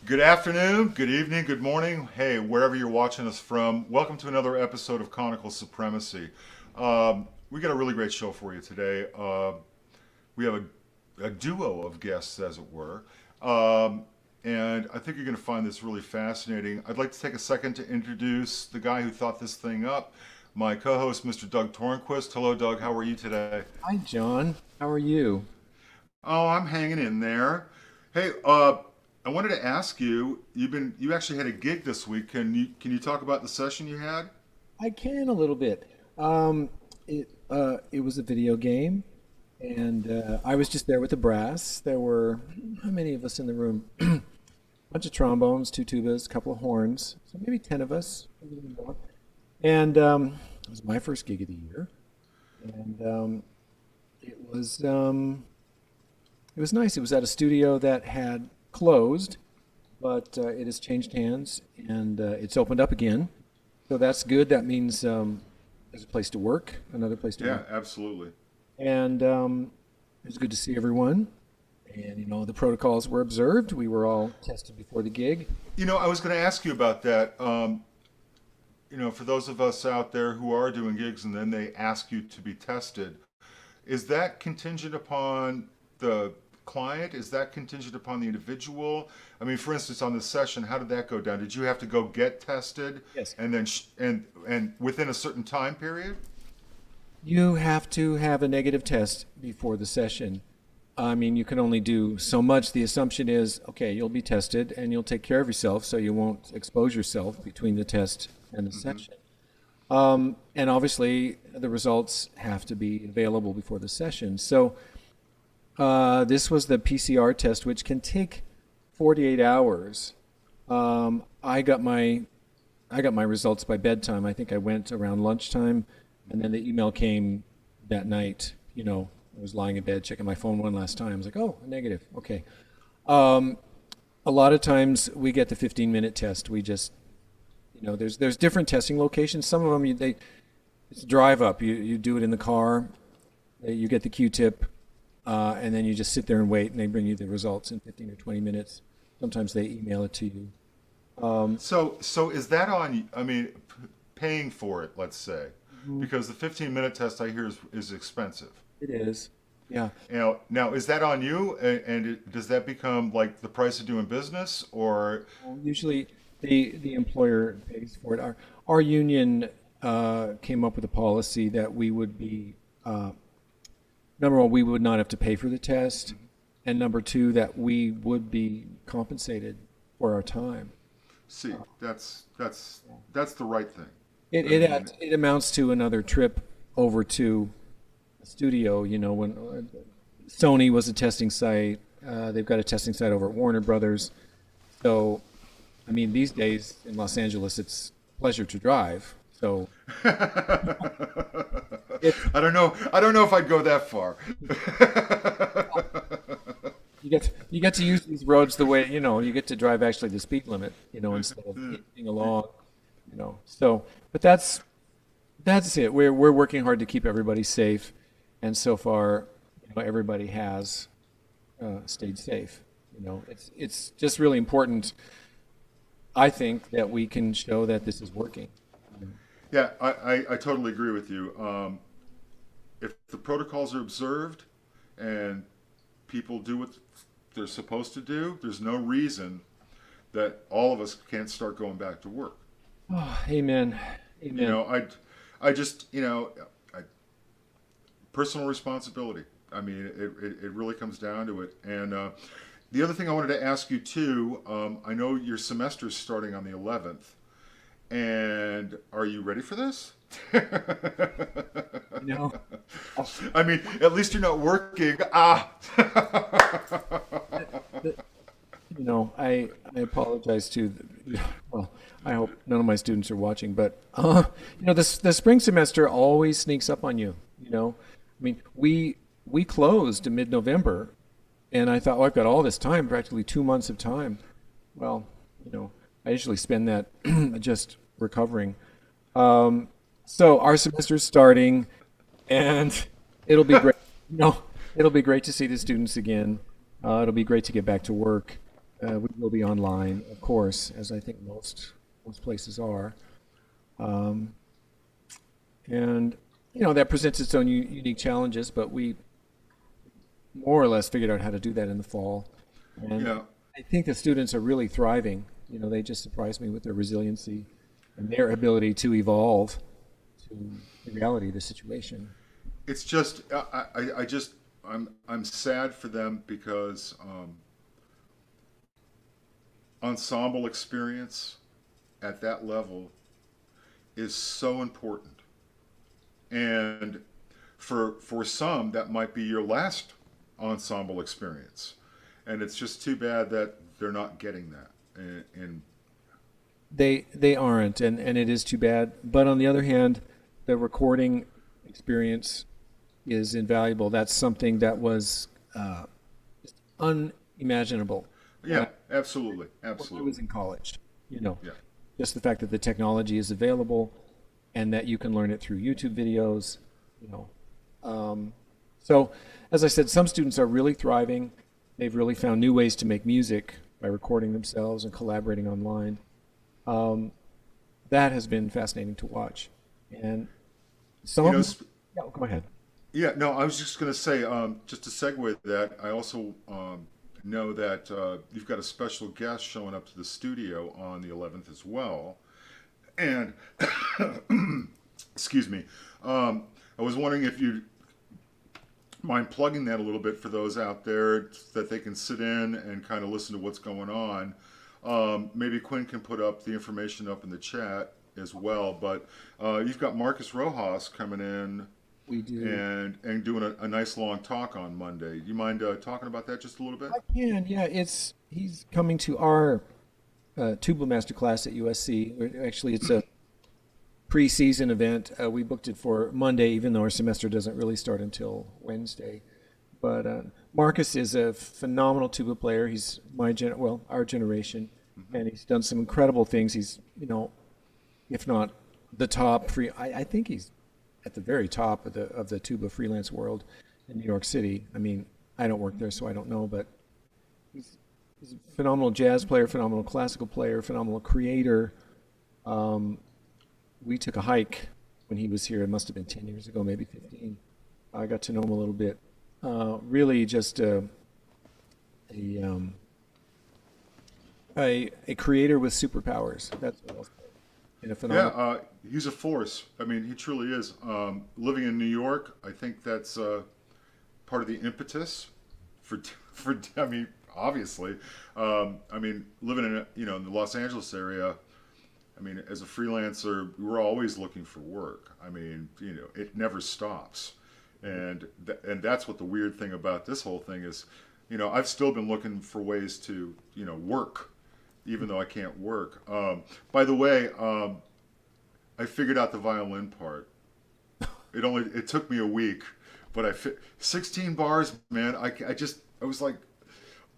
Good afternoon, good evening, good morning. Hey, wherever you're watching us from, welcome to another episode of Conical Supremacy. We got a really great show for you today. We have a duo of guests, as it were, and I think you're going to find this really fascinating. I'd like to take a second to introduce the guy who thought this thing up, my co-host, Mr. Doug Tornquist. Hello, Doug. How are you today? Hi, John. How are you? Oh, I'm hanging in there. Hey, I wanted to ask you. You actually had a gig this week. Can you talk about the session you had? I can a little bit. It was a video game, and I was just there with the brass. There were how many of us in the room? A bunch of trombones, two tubas, a couple of horns, so maybe 10 of us, a little bit more. And it was my first gig of the year, and it was nice. It was at a studio that had closed, but it has changed hands and it's opened up again. So that's good. That means there's a place to work, another place to work. Yeah, absolutely. And it was good to see everyone. And, the protocols were observed. We were all tested before the gig. I was going to ask you about that. For those of us out there who are doing gigs and then they ask you to be tested, is that contingent upon the client? Is that contingent upon the individual? I mean, for instance, on this session, how did that go down? Did you have to go get tested? Yes. And then and within a certain time period? You have to have a negative test before the session. I mean, you can only do so much. The assumption is, okay, you'll be tested and you'll take care of yourself so you won't expose yourself between the test and the session. And obviously, the results have to be available before the session. So this was the Pcr test, which can take 48 hours. I got my results by bedtime. I think I went around lunchtime, and then the email came that night. I was lying in bed checking my phone one last time. I was like, oh, negative. Okay. A lot of times we get the 15-minute test. We just, there's different testing locations. Some of them it's a drive up. You do it in the car. You get the Q-tip. And then you just sit there and wait, and they bring you the results in 15 or 20 minutes. Sometimes they email it to you. So is that on? I mean, paying for it, let's say, because the 15-minute test I hear is expensive. It is, yeah. Now is that on you? And does that become like the price of doing business, or? Well, usually, the employer pays for it. Our union came up with a policy that we would be. Number one, we would not have to pay for the test, and number two, that we would be compensated for our time. See, that's the right thing. It amounts to another trip over to a studio. When Sony was a testing site, they've got a testing site over at Warner Brothers. So, I mean, these days in Los Angeles, it's a pleasure to drive. So. I don't know if I'd go that far. You get to use these roads the way you get to drive actually the speed limit, instead of hitting along, So, but that's it. We're working hard to keep everybody safe, and so far, everybody has stayed safe. It's just really important. I think that we can show that this is working. Yeah, I totally agree with you. If the protocols are observed and people do what they're supposed to do, there's no reason that all of us can't start going back to work. Oh, amen. You Amen. know, I just, personal responsibility. I mean, it really comes down to it. And the other thing I wanted to ask you too, I know your semester is starting on the 11th, and are you ready for this? You know, I mean, at least you're not working. Ah. the- I apologize to, well, I hope none of my students are watching, but the spring semester always sneaks up on you. I mean, we closed in mid-November, and I thought, oh, I've got all this time, practically 2 months of time. Well, I usually spend that just recovering. So our semester's starting, and it'll be great. It'll be great to see the students again. It'll be great to get back to work. We will be online, of course, as I think most places are. Um, and that presents its own unique challenges, but we more or less figured out how to do that in the fall. And Yeah, I think the students are really thriving. They just surprise me with their resiliency and their ability to evolve to the reality of the situation. it's just I'm sad for them because ensemble experience at that level is so important. And for some, that might be your last ensemble experience, and it's just too bad that they're not getting that. And They aren't, and it is too bad. But on the other hand, the recording experience is invaluable. That's something that was just unimaginable when yeah, absolutely, I was absolutely, in college. You know, yeah. just the fact that the technology is available and that you can learn it through YouTube videos. You know, so as I said, some students are really thriving. They've really found new ways to make music by recording themselves and collaborating online. Um, that has been fascinating to watch. And some You of know, them, yeah, go ahead. yeah. No, I was just going to say, just to segue that, I also know that you've got a special guest showing up to the studio on the 11th as well, and excuse me. I was wondering if you'd mind plugging that a little bit for those out there that they can sit in and kind of listen to what's going on. Maybe Quinn can put up the information up in the chat as well. But you've got Marcus Rojas coming in We do. and doing a nice long talk on Monday. Do you mind talking about that just a little bit? I can, yeah. He's coming to our tuba master class at USC. Actually, it's a preseason event. We booked it for Monday, even though our semester doesn't really start until Wednesday. But Marcus is a phenomenal tuba player. He's our generation, Hmm. and he's done some incredible things. He's, if not the top I think he's at the very top of the tuba freelance world in New York City. I mean, I don't work there, so I don't know, but he's a phenomenal jazz player, phenomenal classical player, phenomenal creator. Um, we took a hike when he was here. It must have been 10 years ago, maybe 15. I got to know him a little bit. Really just a, um, a creator with superpowers. That's what I'll say. And a Yeah, phenomenal. he's a force. I mean, he truly is. Living in New York, I think that's part of the impetus for I mean, obviously, I mean, living in in the Los Angeles area. I mean, as a freelancer, we're always looking for work. I mean, it never stops, and that's what the weird thing about this whole thing is. I've still been looking for ways to work, even though I can't work. By the way, I figured out the violin part. It took me a week, but 16 bars, man. I was like,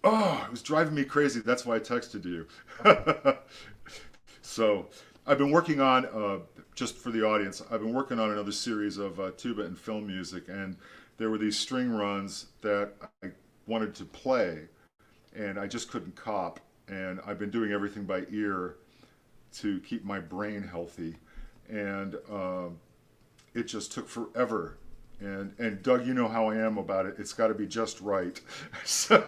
oh, it was driving me crazy. That's why I texted you. So I've been working on, just for the audience, I've been working on another series of tuba and film music, and there were these string runs that I wanted to play, and I just couldn't cop. And I've been doing everything by ear, to keep my brain healthy, and it just took forever. And Doug, you know how I am about it. It's got to be just right. So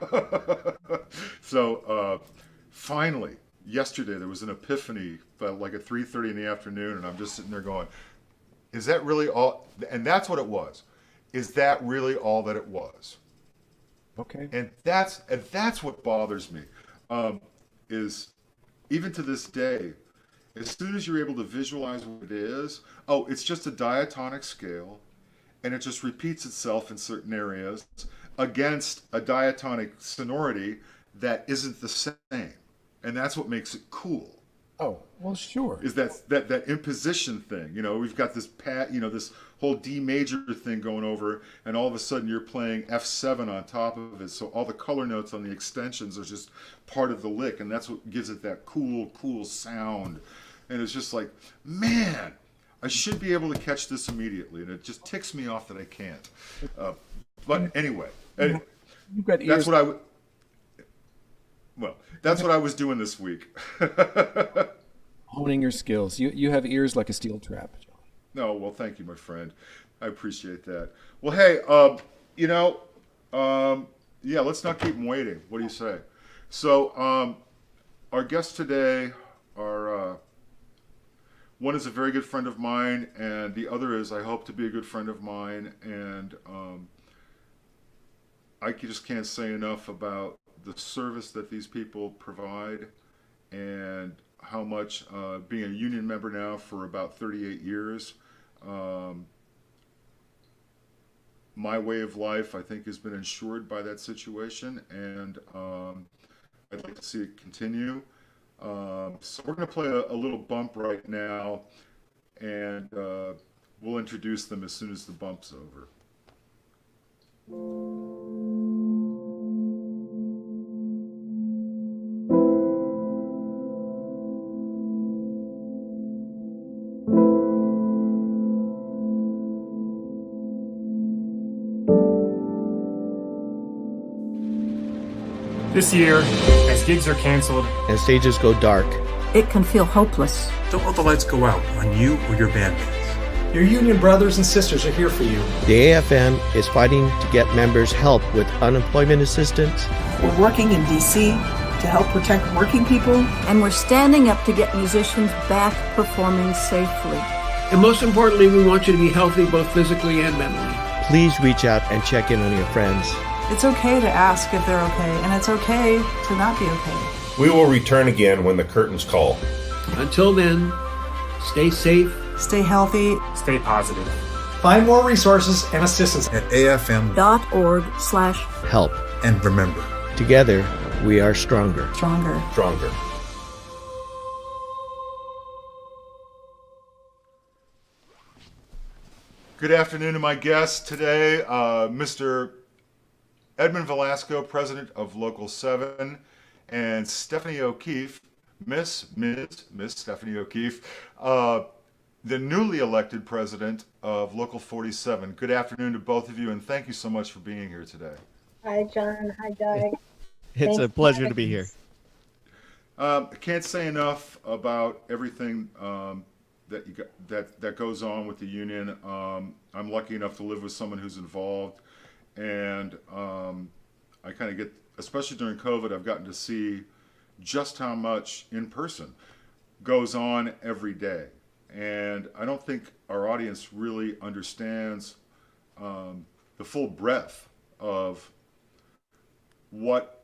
finally, yesterday there was an epiphany, like at 3:30 in the afternoon, and I'm just sitting there going, "Is that really all?" And that's what it was. Is that really all that it was? Okay. And that's what bothers me. Is even to this day, as soon as you're able to visualize what it is, oh, it's just a diatonic scale, and it just repeats itself in certain areas against a diatonic sonority that isn't the same. And that's what makes it cool. Oh, well, sure. Is that imposition thing. We've got this this whole D major thing going over, and all of a sudden you're playing F7 on top of it, so all the color notes on the extensions are just part of the lick, and that's what gives it that cool sound. And it's just like, man, I should be able to catch this immediately, and it just ticks me off that I can't. But anyway, You've got ears. that's what I would. Well, that's what I was doing this week. Honing your skills. You have ears like a steel trap, John. No, well, thank you, my friend. I appreciate that. Well, hey, yeah, let's not keep them waiting. What do you say? So, our guests today are, one is a very good friend of mine, and the other is, I hope, to be a good friend of mine. And I just can't say enough about the service that these people provide, and how much, being a union member now for about 38 years, my way of life, I think, has been insured by that situation, and I'd like to see it continue. So we're going to play a little bump right now, and we'll introduce them as soon as the bump's over. This year, as gigs are canceled and stages go dark, it can feel hopeless. Don't let the lights go out on you or your bandmates. Your union brothers and sisters are here for you. the AFM is fighting to get members help with unemployment assistance. We're working in D.C. to help protect working people. And we're standing up to get musicians back performing safely. And most importantly, we want you to be healthy both physically and mentally. Please reach out and check in on your friends. It's okay to ask if they're okay, and it's okay to not be okay. We will return again when the curtains call. Until then, stay safe, Stay healthy. Stay positive. Find more resources and assistance At afm.org. .org/help. And remember, Together, we are stronger. Stronger. Stronger. Good afternoon to my guests today, Mr. Edmund Velasco, president of Local 7, and Stephanie O'Keefe, Miss Stephanie O'Keefe, the newly elected president of Local 47. Good afternoon to both of you, and thank you so much for being here today. Hi, John. Hi, Doug. It's a pleasure to be here. I can't say enough about everything that goes on with the union. I'm lucky enough to live with someone who's involved, and I kind of get, especially during COVID, I've gotten to see just how much in person goes on every day. And I don't think our audience really understands the full breadth of what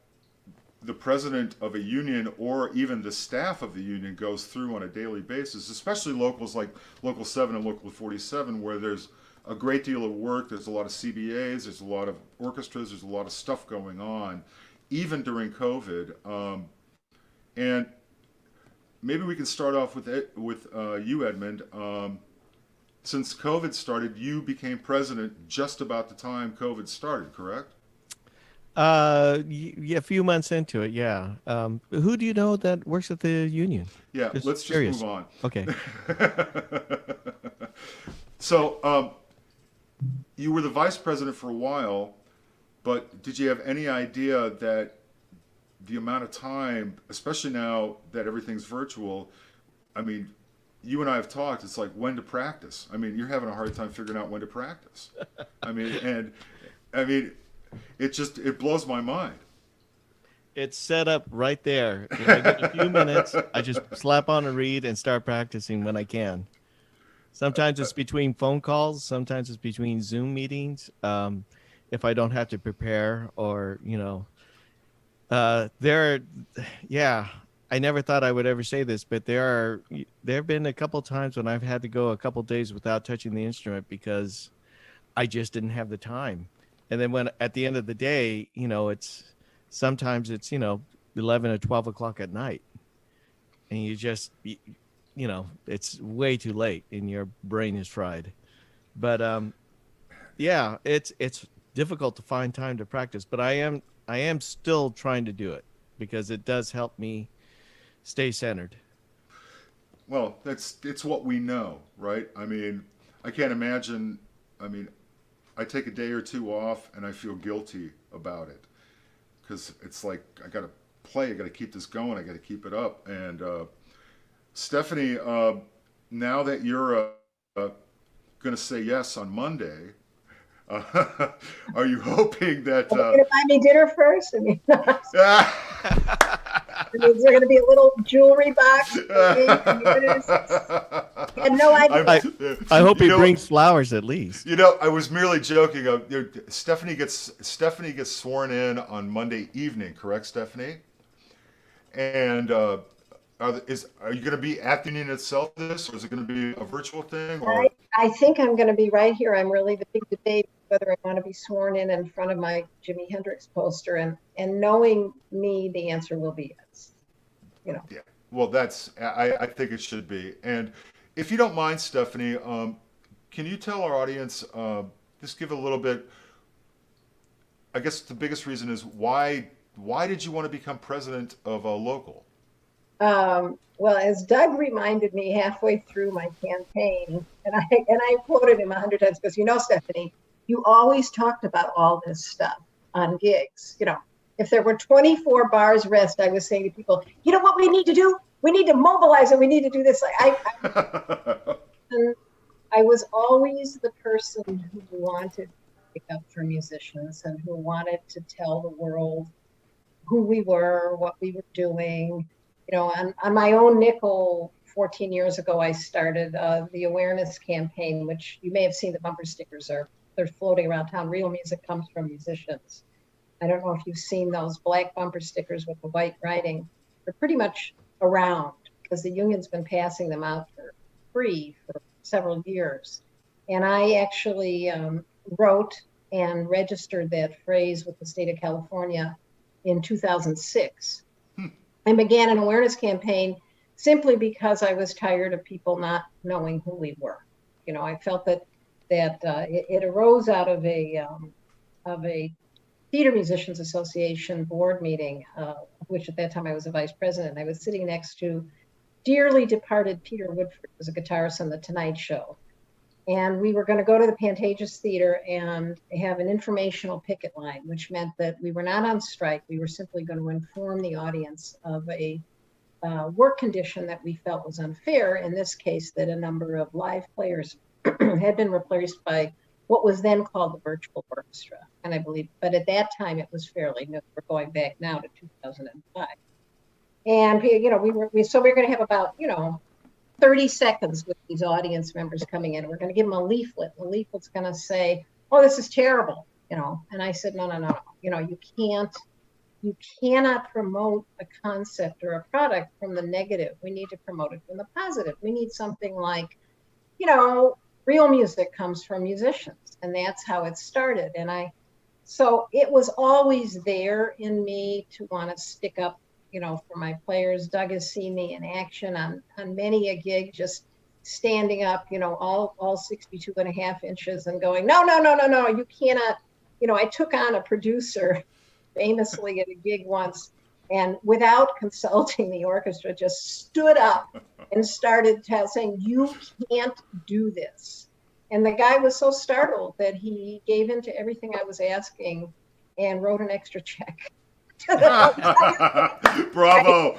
the president of a union or even the staff of the union goes through on a daily basis, especially locals like Local 7 and Local 47, where there's a great deal of work. There's a lot of CBAs, there's a lot of orchestras, there's a lot of stuff going on, even during COVID. And maybe we can start off with you, Edmund. Since COVID started, you became president just about the time COVID started, correct? A few months into it, yeah. Who do you know that works at the union? Yeah, let's just move on. Okay. So, you were the vice president for a while, but did you have any idea that the amount of time, especially now that everything's virtual, I mean, you and I have talked. It's like when to practice. I mean, you're having a hard time figuring out when to practice. I mean, it blows my mind. It's set up right there. If I get a few minutes, I just slap on a read and start practicing when I can. Sometimes it's between phone calls. Sometimes it's between Zoom meetings. If I don't have to prepare, or I never thought I would ever say this, but there have been a couple times when I've had to go a couple days without touching the instrument because I just didn't have the time. And then when at the end of the day, sometimes it's 11 or 12 o'clock at night, and you just it's way too late and your brain is fried. But it's difficult to find time to practice, but I am still trying to do it because it does help me stay centered. Well, it's what we know, right? I mean, I can't imagine. I mean, I take a day or two off and I feel guilty about it because it's like I got to play, I got to keep this going, I got to keep it up. And Stephanie, now that you're going to say yes on Monday, are you hoping that? Are you going to buy me dinner first? I mean, is there going to be a little jewelry box for me? And no, I hope he brings flowers at least. I was merely joking. Stephanie gets sworn in on Monday evening, correct, Stephanie? And are you going to be at the union itself for this, or is it going to be a virtual thing? Or? I think I'm going to be right here. I'm really the big debate whether I want to be sworn in front of my Jimi Hendrix poster, and knowing me, the answer will be yes. Yeah. Well, I think it should be. And if you don't mind, Stephanie, can you tell our audience, just give a little bit, I guess the biggest reason is why did you want to become president of a local? Well, as Doug reminded me halfway through my campaign, and I quoted him 100 times because, Stephanie, you always talked about all this stuff on gigs. If there were 24 bars rest, I was saying to people, you know what we need to do? We need to mobilize and we need to do this. I was always the person who wanted to pick up for musicians and who wanted to tell the world who we were, what we were doing. On my own nickel 14 years ago, I started the awareness campaign, which you may have seen the bumper stickers they're floating around town. Real music comes from musicians. I don't know if you've seen those black bumper stickers with the white writing. They're pretty much around because the union's been passing them out for free for several years. And I actually wrote and registered that phrase with the state of California in 2006. And began an awareness campaign simply because I was tired of people not knowing who we were. I felt that it arose out of a Theater Musicians Association board meeting, which at that time I was a vice president. I was sitting next to dearly departed Peter Woodford, who was a guitarist on The Tonight Show. And we were going to go to the Pantages Theater and have an informational picket line, which meant that we were not on strike. We were simply going to inform the audience of a work condition that we felt was unfair. In this case, that a number of live players had been replaced by what was then called the virtual orchestra. And I believe, but at that time it was fairly new. We're going back now to 2005. And, we were going to have about, 30 seconds with these audience members coming in. We're going to give them a leaflet. The leaflet's going to say, oh, this is terrible, And I said, no. You cannot promote a concept or a product from the negative. We need to promote it from the positive. We need something like, real music comes from musicians, and that's how it started. So it was always there in me to want to stick up, for my players. Doug has seen me in action on many a gig, just standing up, all 62 and a half inches and going, no, you cannot. I took on a producer famously at a gig once, and without consulting the orchestra, just stood up and started saying, you can't do this. And the guy was so startled that he gave in to everything I was asking and wrote an extra check. Bravo.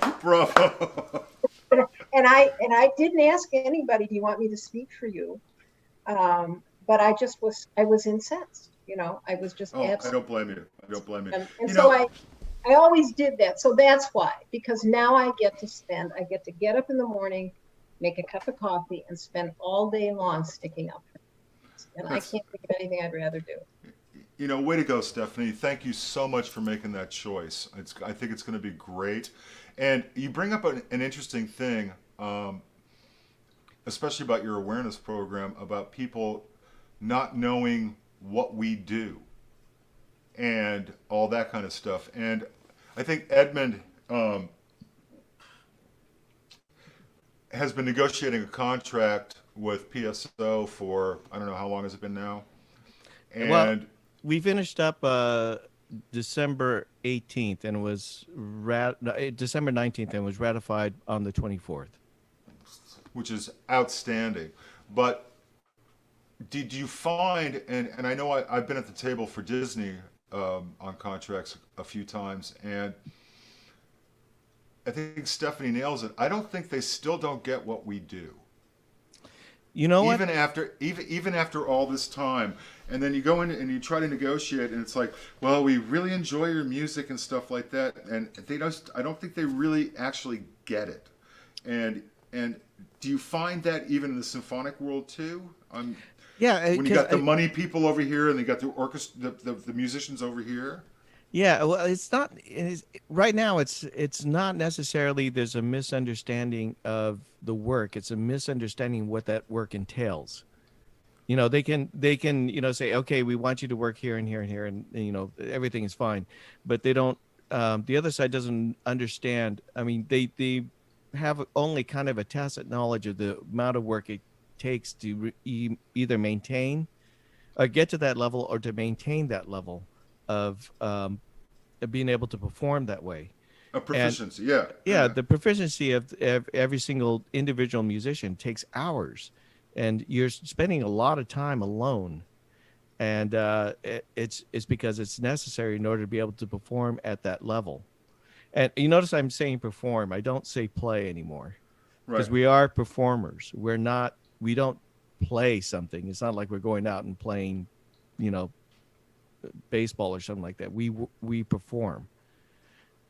I didn't ask anybody, do you want me to speak for you? But I was incensed, I was just I don't blame you. I don't blame you. And so I always did that. So that's why, because now I get to get up in the morning, make a cup of coffee, and spend all day long sticking up for things. And I can't think of anything I'd rather do. Way to go, Stephanie. Thank you so much for making that choice. I think it's going to be great. And you bring up an interesting thing, especially about your awareness program, about people not knowing what we do and all that kind of stuff. And I think Edmund has been negotiating a contract with PSO for, I don't know, how long has it been now? And we finished up December 18th and was December 19th and was ratified on the 24th. Which is outstanding. But did you find, and I know I've been at the table for Disney on contracts a few times, and I think Stephanie nails it. I don't think they still don't get what we do. You know even what? Even after all this time, and then you go in and you try to negotiate, and it's like, well, we really enjoy your music and stuff like that, and I don't think they really actually get it. And do you find that even in the symphonic world too? Yeah, when you got the money people over here and they got the orchestra, the musicians over here. Yeah, well, it's not right now. It's not necessarily there's a misunderstanding of the work. It's a misunderstanding what that work entails. They can say, okay, we want you to work here and here and here, and everything is fine, but they don't. The other side doesn't understand. I mean, they have only kind of a tacit knowledge of the amount of work it takes to either maintain or get to that level or to maintain that level of being able to perform that way. A proficiency, yeah. The proficiency of every single individual musician takes hours, and you're spending a lot of time alone, and it's because it's necessary in order to be able to perform at that level. And you notice I'm saying perform. I don't say play anymore, because we are performers. We don't play something. It's not like we're going out and playing, baseball or something like that. We perform.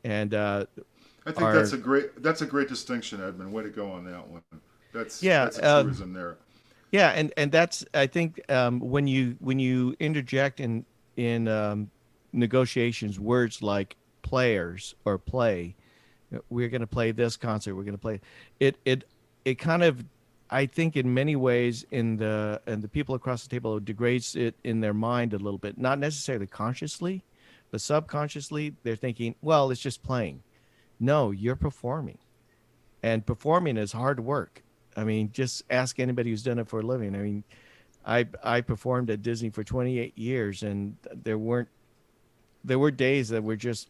And I think that's a great distinction, Edmund. Way to go on that one. That's a truism there. Yeah, and that's, I think, when you interject in negotiations words like players or play, we're going to play this concert, we're going to play it kind of, I think in many ways in the people across the table, it degrades it in their mind a little bit, not necessarily consciously, but subconsciously they're thinking, well, it's just playing. No, you're performing, and performing is hard work. I mean, just ask anybody who's done it for a living. I mean, I performed at Disney for 28 years, and there were days that were just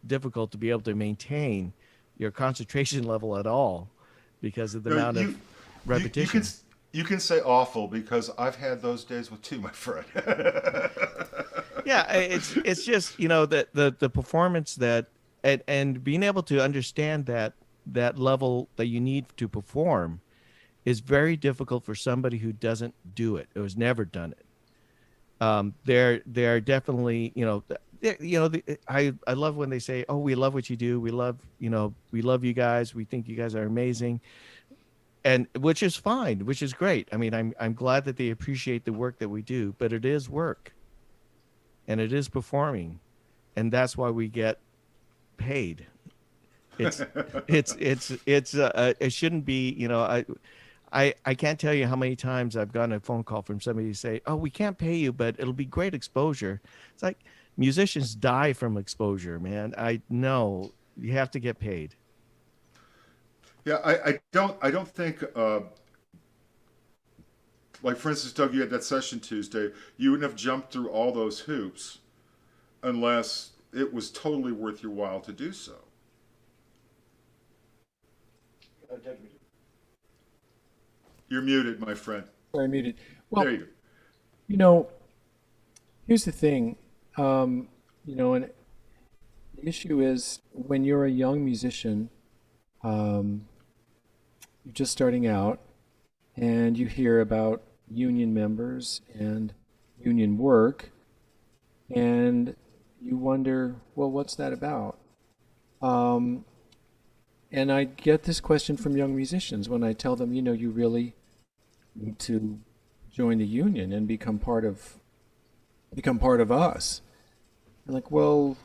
difficult to be able to maintain your concentration level at all because of the amount of repetition. You can say awful, because I've had those days with too, my friend. Yeah, it's just that the performance that and being able to understand that level that you need to perform is very difficult for somebody who doesn't do it, who has never done it. They're definitely I love when they say, oh, we love what you do, we love you guys, we think you guys are amazing, and which is fine, which is great. I mean, I'm glad that they appreciate the work that we do, but it is work, and it is performing, and that's why we get paid. It shouldn't be. I can't tell you how many times I've gotten a phone call from somebody who say, oh, we can't pay you, but it'll be great exposure. It's like, musicians die from exposure, man. I know you have to get paid. Yeah, I don't think, like for instance, Doug, you had that session Tuesday. You wouldn't have jumped through all those hoops unless it was totally worth your while to do so. You're muted, my friend. Sorry, muted. Well, there you go. Here's the thing. And the issue is when you're a young musician, you're just starting out and you hear about union members and union work, and you wonder, well, what's that about? And I get this question from young musicians when I tell them, you really need to join the union and become part of us. I'm like, well,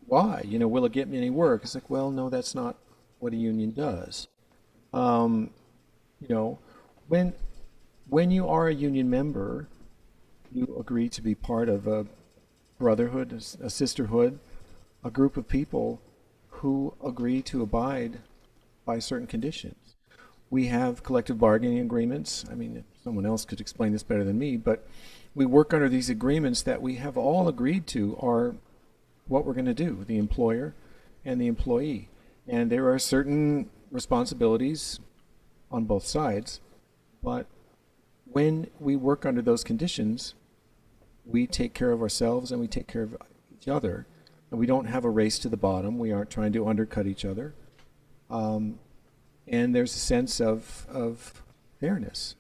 why? Will it get me any work? It's like, well, no, that's not what a union does. When you are a union member, you agree to be part of a brotherhood, a sisterhood, a group of people who agree to abide by certain conditions. We have collective bargaining agreements. I mean, someone else could explain this better than me, but we work under these agreements that we have all agreed to are what we're going to do, the employer and the employee. And there are certain responsibilities on both sides, but when we work under those conditions, we take care of ourselves and we take care of each other. And we don't have a race to the bottom. We aren't trying to undercut each other. And there's a sense of fairness,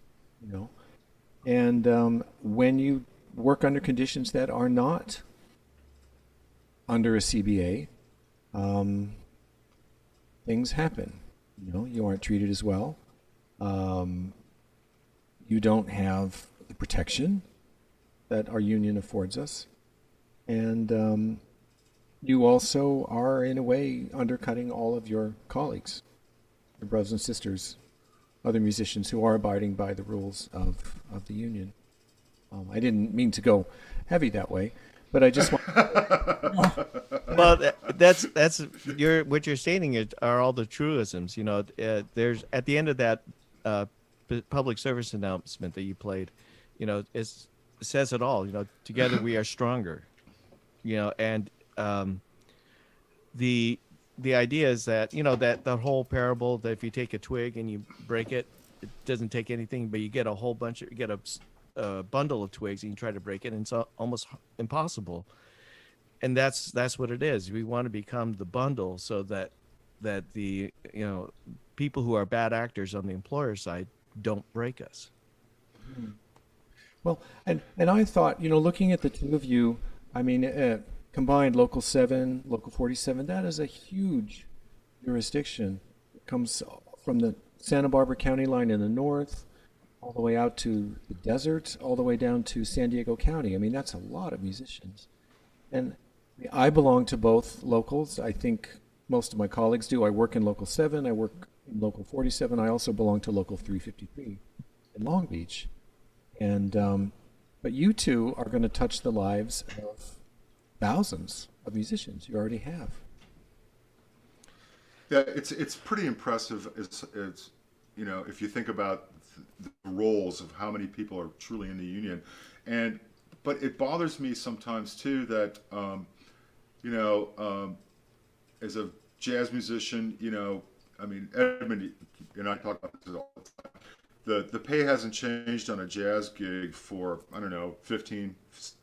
And when you work under conditions that are not under a CBA, things happen. You aren't treated as well. You don't have the protection that our union affords us. And you also are, in a way, undercutting all of your colleagues, your brothers and sisters, other musicians who are abiding by the rules of the union. I didn't mean to go heavy that way, but I just want. Well, that's what you're stating are all the truisms. There's at the end of that public service announcement that you played, it says it all. Together we are stronger. And the idea is that that the whole parable that if you take a twig and you break it, it doesn't take anything, but you get a whole bunch of a bundle of twigs and you try to break it, and it's almost impossible. And that's what it is. We want to become the bundle so that the people who are bad actors on the employer side don't break us. Well, and I thought, looking at the two of you, I mean, combined Local 7, Local 47, that is a huge jurisdiction. It comes from the Santa Barbara County line in the north, all the way out to the desert, all the way down to San Diego County. I mean, that's a lot of musicians. And I belong to both locals. I think most of my colleagues do. I work in Local 7. I work in Local 47. I also belong to Local 353 in Long Beach. And but you two are going to touch the lives of thousands of musicians. You already have. Yeah, it's pretty impressive. It's if you think about the roles of how many people are truly in the union, but it bothers me sometimes too that as a jazz musician, I mean, Edmund and I talk about this all the time. The pay hasn't changed on a jazz gig for, I don't know, 15,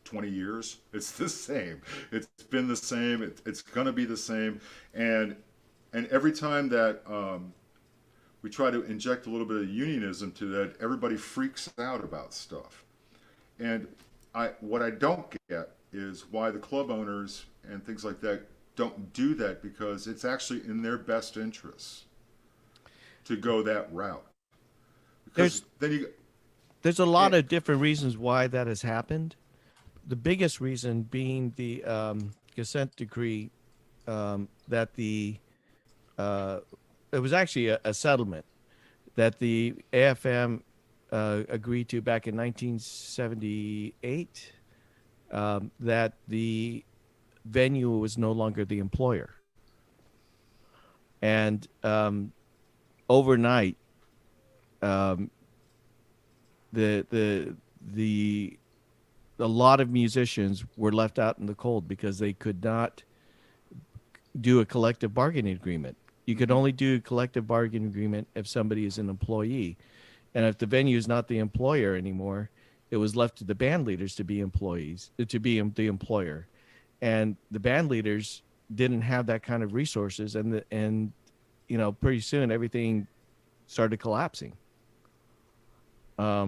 20 years. It's the same. It's been the same. It's going to be the same. And every time that we try to inject a little bit of unionism to that, everybody freaks out about stuff. And what I don't get is why the club owners and things like that don't do that, because it's actually in their best interests to go that route. There's a lot of different reasons why that has happened. The biggest reason being the consent decree that it was actually a settlement that the AFM agreed to back in 1978, that the venue was no longer the employer. And overnight, a lot of musicians were left out in the cold because they could not do a collective bargaining agreement. You could only do a collective bargaining agreement if somebody is an employee. And if the venue is not the employer anymore, it was left to the band leaders to be employees, to be the employer. And the band leaders didn't have that kind of resources. And pretty soon everything started collapsing. I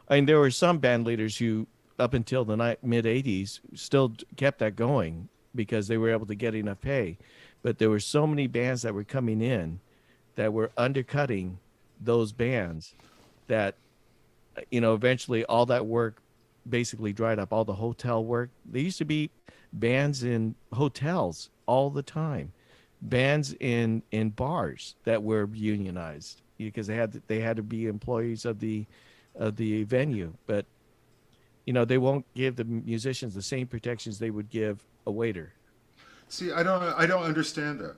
mean, there were some band leaders who, up until the mid 80s, still kept that going because they were able to get enough pay. But there were so many bands that were coming in that were undercutting those bands that, eventually all that work basically dried up. All the hotel work. There used to be bands in hotels all the time, bands in bars that were unionized because they had to be employees of the venue. But they won't give the musicians the same protections they would give a waiter. See, I don't understand that.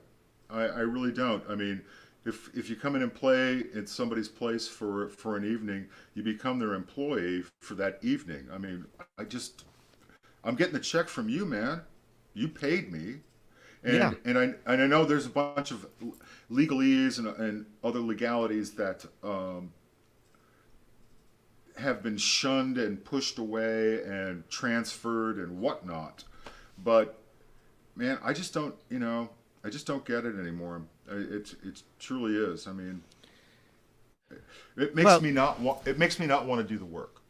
I really don't. I mean, if you come in and play in somebody's place for an evening, you become their employee for that evening. I mean, I'm getting a check from you, man. You paid me. And I know there's a bunch of legalese and other legalities that have been shunned and pushed away and transferred and whatnot. But man, I just don't get it anymore. It truly is. I mean, it makes me not want to do the work.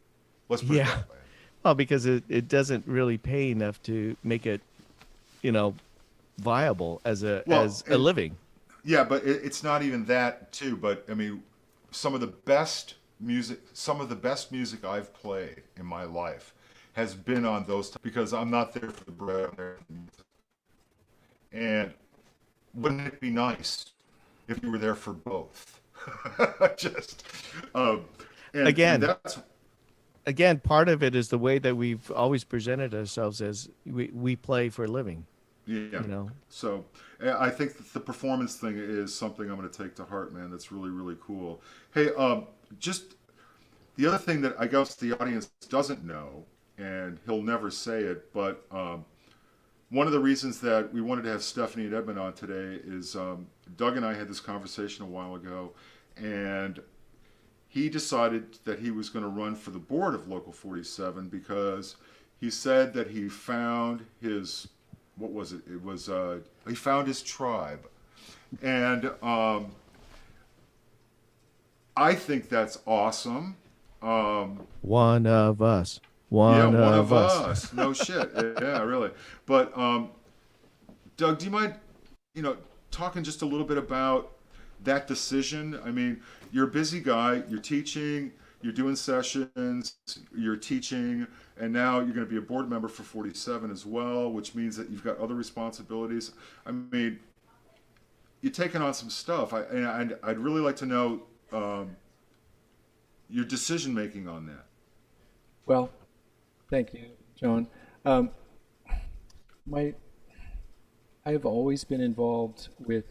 Let's put it that way. Well, because it doesn't really pay enough to make it, viable as a living. Yeah, but it's not even that too. But I mean, some of the best music I've played in my life has been on those because I'm not there for the bread. I'm there for the music. And wouldn't it be nice if you were there for both? Again, part of it is the way that we've always presented ourselves as we play for a living. Yeah. So I think that the performance thing is something I'm going to take to heart, man. That's really, really cool. Hey, just the other thing that I guess the audience doesn't know, and he'll never say it, but one of the reasons that we wanted to have Stephanie and Edmund on today is Doug and I had this conversation a while ago, and he decided that he was going to run for the board of Local 47 because he said that he found his, what was it? It was, he found his tribe. And I think that's awesome. One of us. One of us. No shit. Yeah, really. But Doug, do you mind, talking just a little bit about that decision? I mean, you're a busy guy. You're teaching. You're doing sessions. You're teaching, and now you're going to be a board member for 47 as well, which means that you've got other responsibilities. I mean, you're taking on some stuff. I'd really like to know your decision making on that. Well, thank you, John. I have always been involved with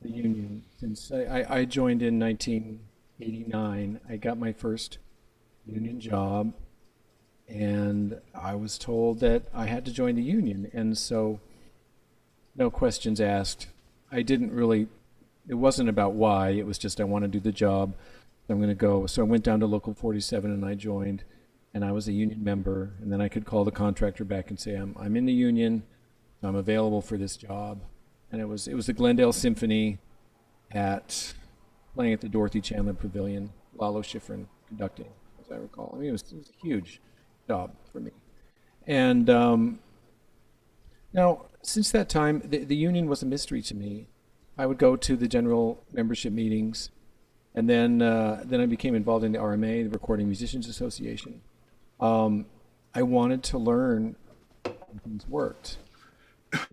the union since I joined in 1989. I got my first union job, and I was told that I had to join the union, and so no questions asked. It wasn't about why, it was just I want to do the job, I'm going to go. So I went down to Local 47 and I joined, and I was a union member, and then I could call the contractor back and say, I'm in the union, I'm available for this job. And it was the Glendale Symphony playing at the Dorothy Chandler Pavilion, Lalo Schifrin conducting, as I recall. I mean, it was a huge job for me. And now, since that time, the union was a mystery to me. I would go to the general membership meetings, and then I became involved in the RMA, the Recording Musicians Association. I wanted to learn how things worked.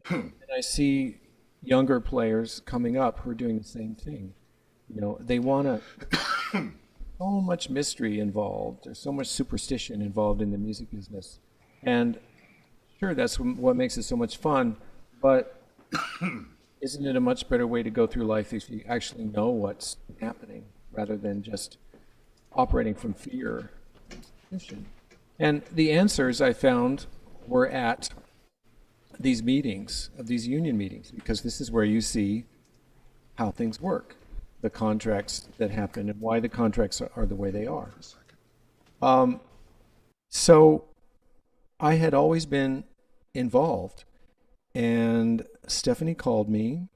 And I see younger players coming up who are doing the same thing. They want to, so much mystery involved. There's so much superstition involved in the music business. And sure, that's what makes it so much fun, but isn't it a much better way to go through life if you actually know what's happening rather than just operating from fear and superstition? And the answers I found were at these meetings, of these union meetings, because this is where you see how things work, the contracts that happen and why the contracts are the way they are. So I had always been involved, and Stephanie called me.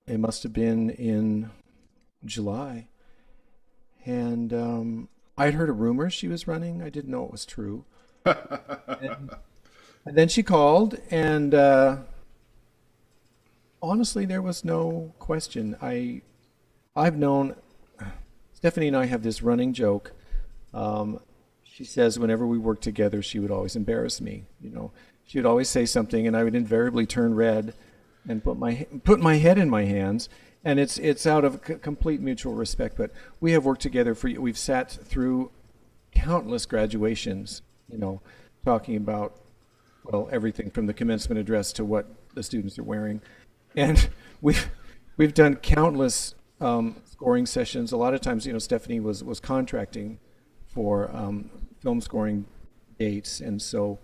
It must have been in July And I'd heard a rumor she was running. I didn't know it was true. And then she called, and honestly, there was no question. I've known Stephanie and I have this running joke. She says whenever we worked together, she would always embarrass me. She would always say something, and I would invariably turn red and put my head in my hands. And it's out of complete mutual respect. But we have worked together we've sat through countless graduations, talking about, well, everything from the commencement address to what the students are wearing. And we've done countless scoring sessions. A lot of times, Stephanie was contracting for film scoring dates, and so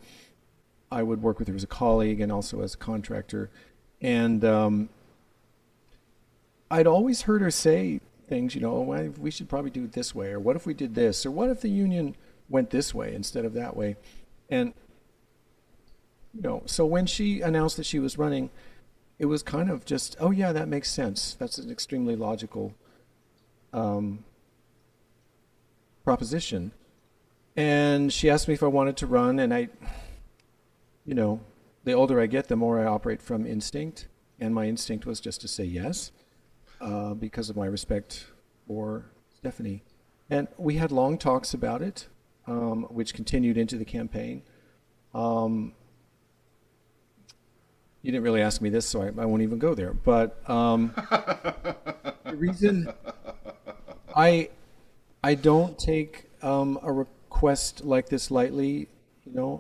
I would work with her as a colleague and also as a contractor. And I'd always heard her say things, well, we should probably do it this way, or what if we did this, or what if the union went this way instead of that way. And so when she announced that she was running, it was kind of just, oh yeah, that makes sense. That's an extremely logical proposition. And she asked me if I wanted to run, and the older I get, the more I operate from instinct, and my instinct was just to say yes, because of my respect for Stephanie. And we had long talks about it, which continued into the campaign. You didn't really ask me this, so I won't even go there. But the reason I don't take a request like this lightly,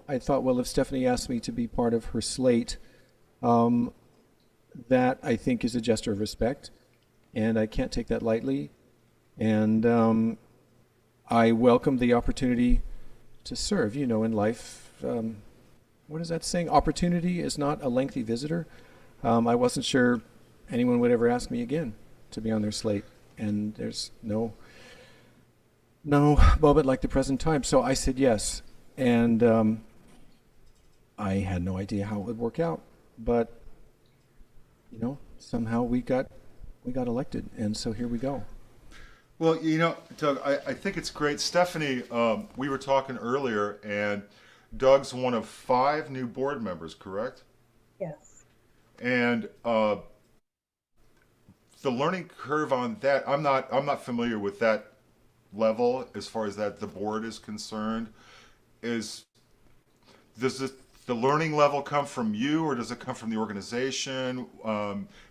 I thought, well, if Stephanie asked me to be part of her slate, that I think is a gesture of respect, and I can't take that lightly. And I welcome the opportunity to serve. In life, what is that saying? Opportunity is not a lengthy visitor. I wasn't sure anyone would ever ask me again to be on their slate, and there's no moment like the present time. So I said yes, and I had no idea how it would work out, but somehow we got elected, and so here we go. Well, Doug, I think it's great. Stephanie, we were talking earlier, and Doug's one of 5 new board members, correct? Yes. And the learning curve on that, I'm not familiar with that level as far as that the board is concerned. Does the learning level come from you, or does it come from the organization,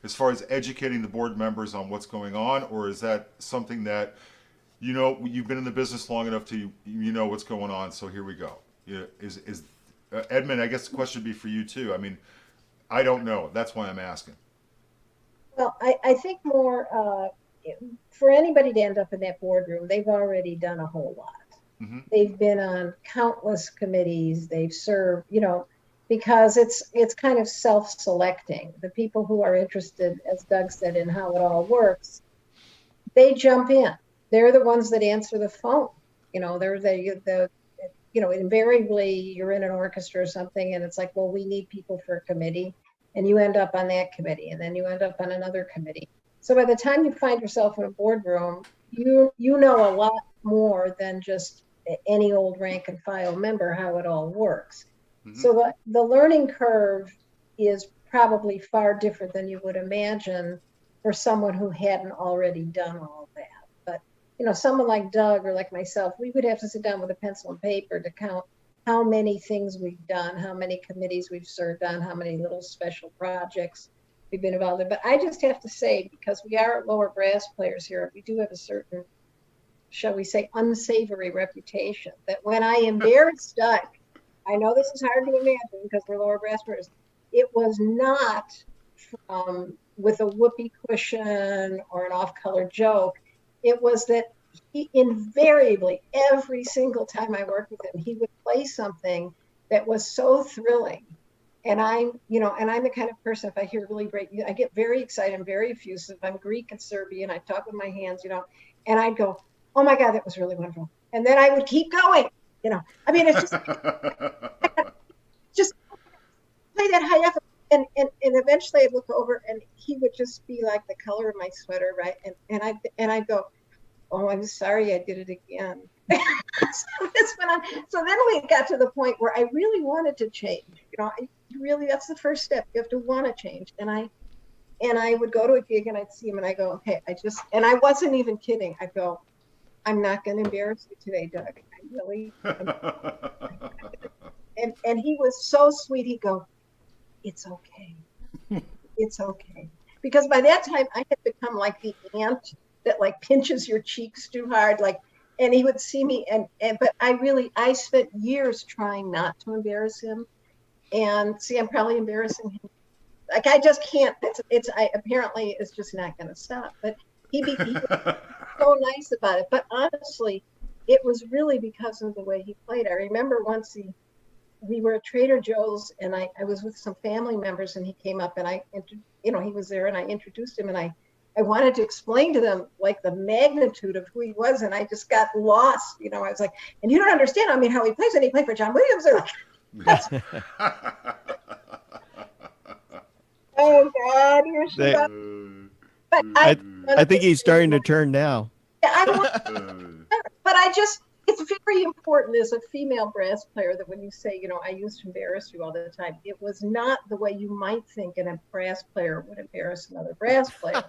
as far as educating the board members on what's going on, or is that something that you've been in the business long enough to know what's going on, so here we go? Is Edmund, I guess the question would be for you too. I mean, I don't know. That's why I'm asking. Well, I think more for anybody to end up in that boardroom, they've already done a whole lot. Mm-hmm. They've been on countless committees. They've served, because it's kind of self-selecting. The people who are interested, as Doug said, in how it all works, they jump in. They're the ones that answer the phone. They're the invariably you're in an orchestra or something, and it's like, well, we need people for a committee, and you end up on that committee, and then you end up on another committee. So by the time you find yourself in a boardroom, you know a lot more than just any old rank and file member how it all works. Mm-hmm. So the learning curve is probably far different than you would imagine for someone who hadn't already done all that. But someone like Doug or like myself, we would have to sit down with a pencil and paper to count how many things we've done, how many committees we've served on, how many little special projects we've been involved in. But I just have to say, because we are lower brass players here, we do have a certain, shall we say, unsavory reputation that when I embarrassed Doug, I know this is hard to imagine because we're lower brass players, it was not with a whoopee cushion or an off-color joke. It was that he invariably, every single time I worked with him, he would play something that was so thrilling. And I'm the kind of person, if I hear really great music, I get very excited. I'm very effusive. I'm Greek and Serbian. I talk with my hands, and I'd go, oh my God, that was really wonderful. And then I would keep going, I mean, it's just play that high effort. And eventually I'd look over and he would just be like the color of my sweater, right? And I'd go, oh, I'm sorry, I did it again. So this went on. So then we got to the point where I really wanted to change. That's the first step. You have to want to change. And I would go to a gig and I'd see him and I go, okay, and I wasn't even kidding. I go, I'm not going to embarrass you today, Doug. I really. And he was so sweet. He'd go, it's okay. It's okay. Because by that time I had become like the aunt that like pinches your cheeks too hard. And he would see me but I spent years trying not to embarrass him. And see, I'm probably embarrassing him. Like, I just can't, apparently it's just not going to stop. But he was so nice about it. But honestly, it was really because of the way he played. I remember once we were at Trader Joe's and I was with some family members and he came up and he was there and I introduced him and I wanted to explain to them like the magnitude of who he was. And I just got lost. I was like, and you don't understand, how he plays, and he played for John Williams. Oh God, you're so but I think he's starting to turn now. But it's very important as a female brass player that when you say, I used to embarrass you all the time, it was not the way you might think a brass player would embarrass another brass player.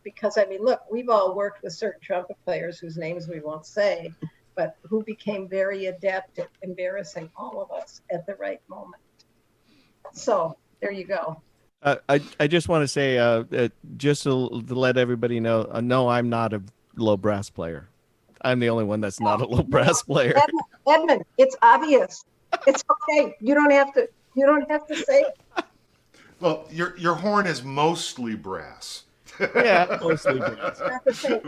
Because look, we've all worked with certain trumpet players whose names we won't say, but who became very adept at embarrassing all of us at the right moment. So there you go. I just want to say, just to let everybody know, no, I'm not a low brass player. I'm the only one that's not a low brass player. Edmund, it's obvious. It's okay. You don't have to say it. Well, your horn is mostly brass. Yeah, mostly brass. Not the same.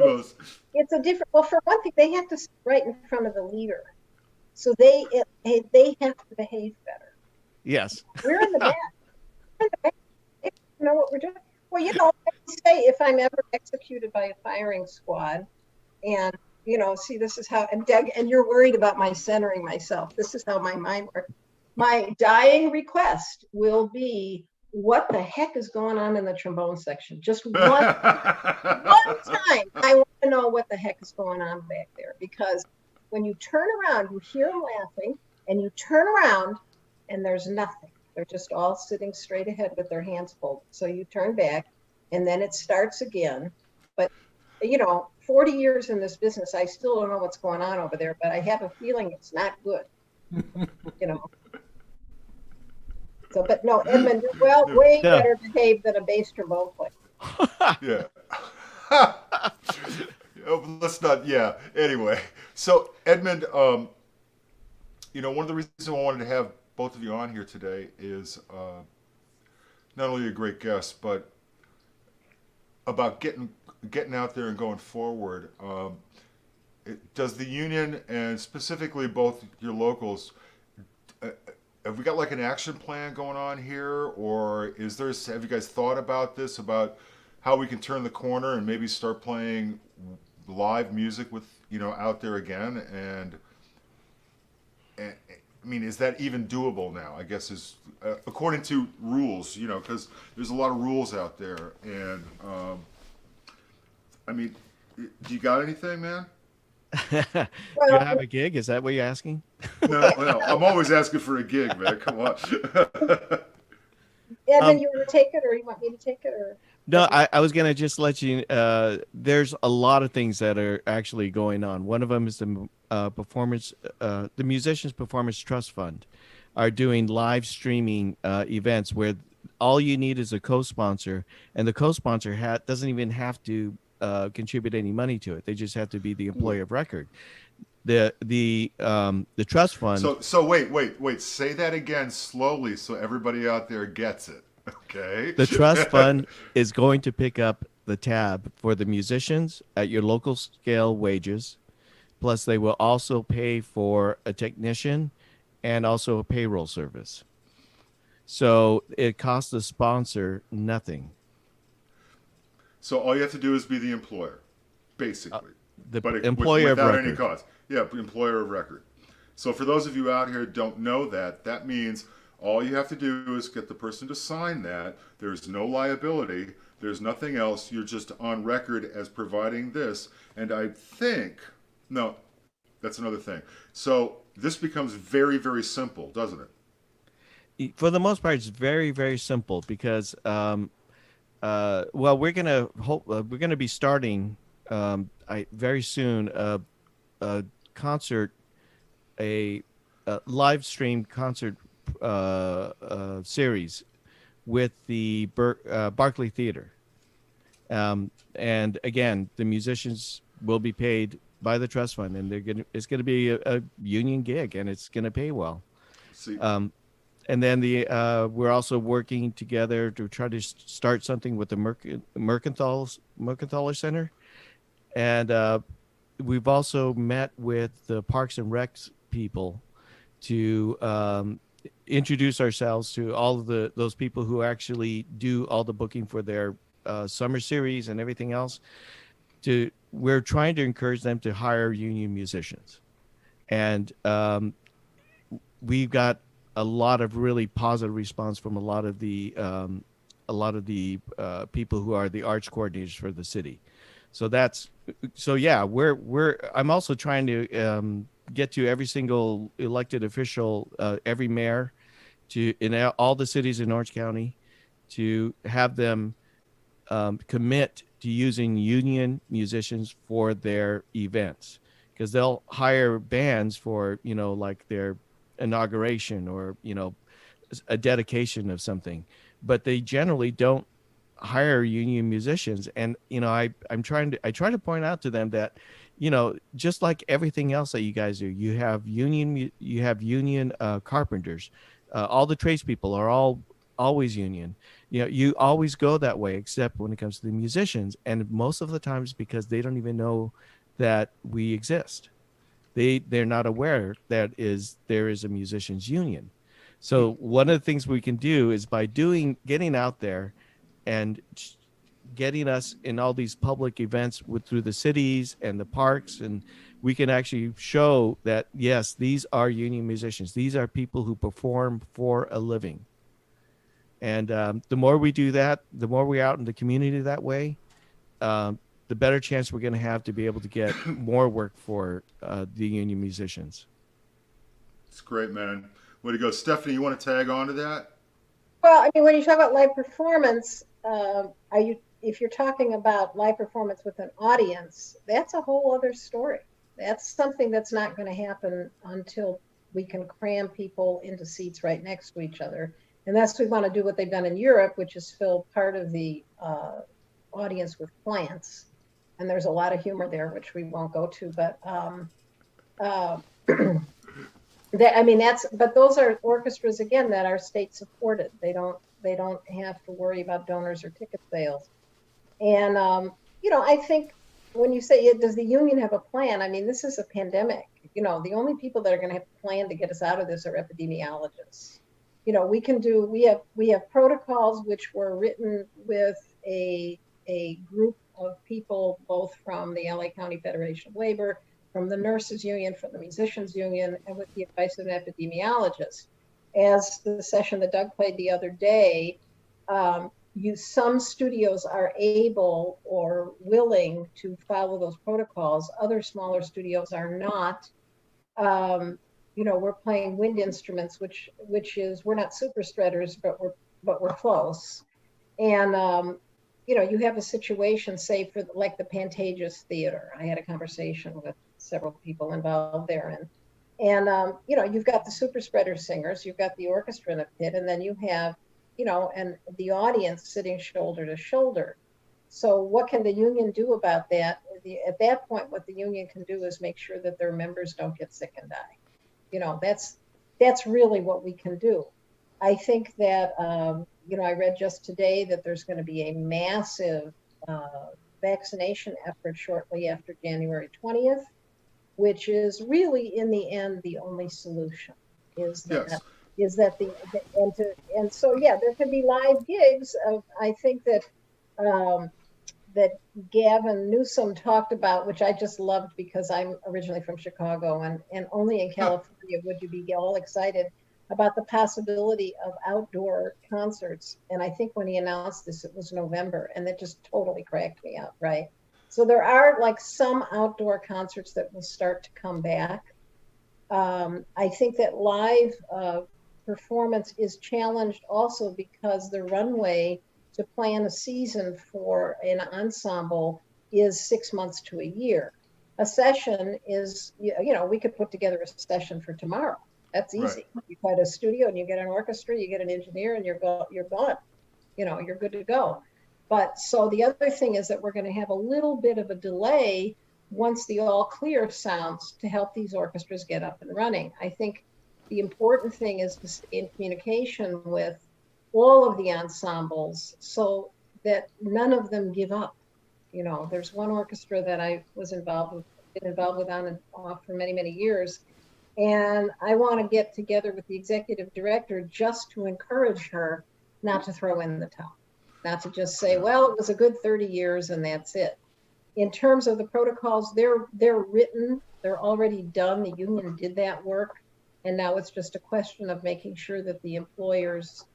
It's a different. Well, for one thing, they have to sit right in front of the leader, so they have to behave better. Yes. We're in the back. They know what we're doing. Well, I say if I'm ever executed by a firing squad, and see, this is how. And Doug, and you're worried about my centering myself. This is how my mind works. My dying request will be, what the heck is going on in the trombone section? Just one time. I want to know what the heck is going on back there, because when you turn around, you hear them laughing, and you turn around and there's nothing. They're just all sitting straight ahead with their hands folded. So you turn back and then it starts again. But 40 years in this business, I still don't know what's going on over there, but I have a feeling it's not good. So, but no, Edmund, you're way better behaved than a bass trombone player. Yeah. Let's not. Yeah. Anyway, so Edmund, one of the reasons I wanted to have both of you on here today is not only a great guest, but about getting out there and going forward. Does the union, and specifically both your locals, have we got like an action plan going on here, or have you guys thought about this, about how we can turn the corner and maybe start playing live music with, out there again? And is that even doable now? I guess is according to rules, because there's a lot of rules out there. And do you got anything, man? You have a gig? Is that what you're asking? No, I'm always asking for a gig, man. Come on. Evan, you want to take it, or you want me to take it, or? No, I was gonna just let you. There's a lot of things that are actually going on. One of them is the Musicians Performance Trust Fund are doing live streaming events where all you need is a co-sponsor, and the co-sponsor doesn't even have to contribute any money to it. They just have to be the employer of record. The trust fund. So wait. Say that again slowly so everybody out there gets it. Okay. The trust fund is going to pick up the tab for the musicians at your local scale wages. Plus, they will also pay for a technician and also a payroll service. So it costs the sponsor nothing. So all you have to do is be the employer, basically. Employer without of record. any cost. Yeah, employer of record. So for those of you out here who don't know that means all you have to do is get the person to sign that. There's no liability. There's nothing else. You're just on record as providing this. And I think, no, that's another thing. So this becomes very, very simple, doesn't it? For the most part, it's very, very simple because, well, we're gonna be starting very soon a concert, a live stream concert series with the Barclay Theater. And again, the musicians will be paid by the trust fund, and it's gonna be a union gig, and it's gonna pay well. See. And then we're also working together to try to start something with the Mercantile Center, and we've also met with the Parks and Recs people to introduce ourselves to all of those people who actually do all the booking for their summer series and everything else. We're trying to encourage them to hire union musicians, and we've got a lot of really positive response from a lot of the people who are the arts coordinators for the city. So yeah, I'm also trying to get to every single elected official, every mayor, in all the cities in Orange County, to have them commit to using union musicians for their events, because they'll hire bands for, like their inauguration or, a dedication of something, but they generally don't hire union musicians. And, I try to point out to them that, just like everything else that you guys do, you have union carpenters, all the tradespeople are always union. You always go that way, except when it comes to the musicians. And most of the times, because they don't even know that we exist. They're not aware that there is a musicians union. So one of the things we can do is by getting out there and getting us in all these public events through the cities and the parks, and we can actually show that, yes, these are union musicians. These are people who perform for a living. And the more we do that, the more we're out in the community that way, the better chance we're going to have to be able to get more work for the union musicians. It's great, man. Way to go. Stephanie, you want to tag on to that? Well, I mean, when you talk about live performance, if you're talking about live performance with an audience, that's a whole other story. That's something that's not going to happen until we can cram people into seats right next to each other. Unless we want to do what they've done in Europe, which is fill part of the audience with plants. And there's a lot of humor there, which we won't go to, but but those are orchestras, again, that are state supported. They don't have to worry about donors or ticket sales. And I think when you say, does the union have a plan? I mean, this is a pandemic. The only people that are going to have a plan to get us out of this are epidemiologists. We have protocols which were written with a group of people, both from the LA County Federation of Labor, from the nurses union, from the musicians union, and with the advice of an epidemiologist. As the session that Doug played the other day, some studios are able or willing to follow those protocols. Other smaller studios are not. We're playing wind instruments, which is, we're not super spreaders, but we're close. And you have a situation, say, for like the Pantages Theater. I had a conversation with several people involved there, and you've got the super spreader singers, you've got the orchestra in a pit, and then you have, and the audience sitting shoulder to shoulder. So what can the union do about that? At that point, what the union can do is make sure that their members don't get sick and die. That's really what we can do. I think that, I read just today that there's going to be a massive vaccination effort shortly after January 20th, which is really, in the end, the only solution. So there could be live gigs. I think that that Gavin Newsom talked about, which I just loved because I'm originally from Chicago, and only in California would you be all excited about the possibility of outdoor concerts. And I think when he announced this, it was November, and that just totally cracked me up, right? So there are like some outdoor concerts that will start to come back. I think that live performance is challenged also because the runway to plan a season for an ensemble is 6 months to a year. A session is, we could put together a session for tomorrow. That's easy. Right. You find a studio and you get an orchestra, you get an engineer, and you're gone. You're good to go. But so the other thing is that we're going to have a little bit of a delay once the all clear sounds to help these orchestras get up and running. I think the important thing is to stay in communication with all of the ensembles so that none of them give up. There's one orchestra that I was involved with on and off for many, many years. And I want to get together with the executive director just to encourage her not to throw in the towel, not to just say, well, it was a good 30 years and that's it. In terms of the protocols, they're written, they're already done. The union did that work. And now it's just a question of making sure that the employers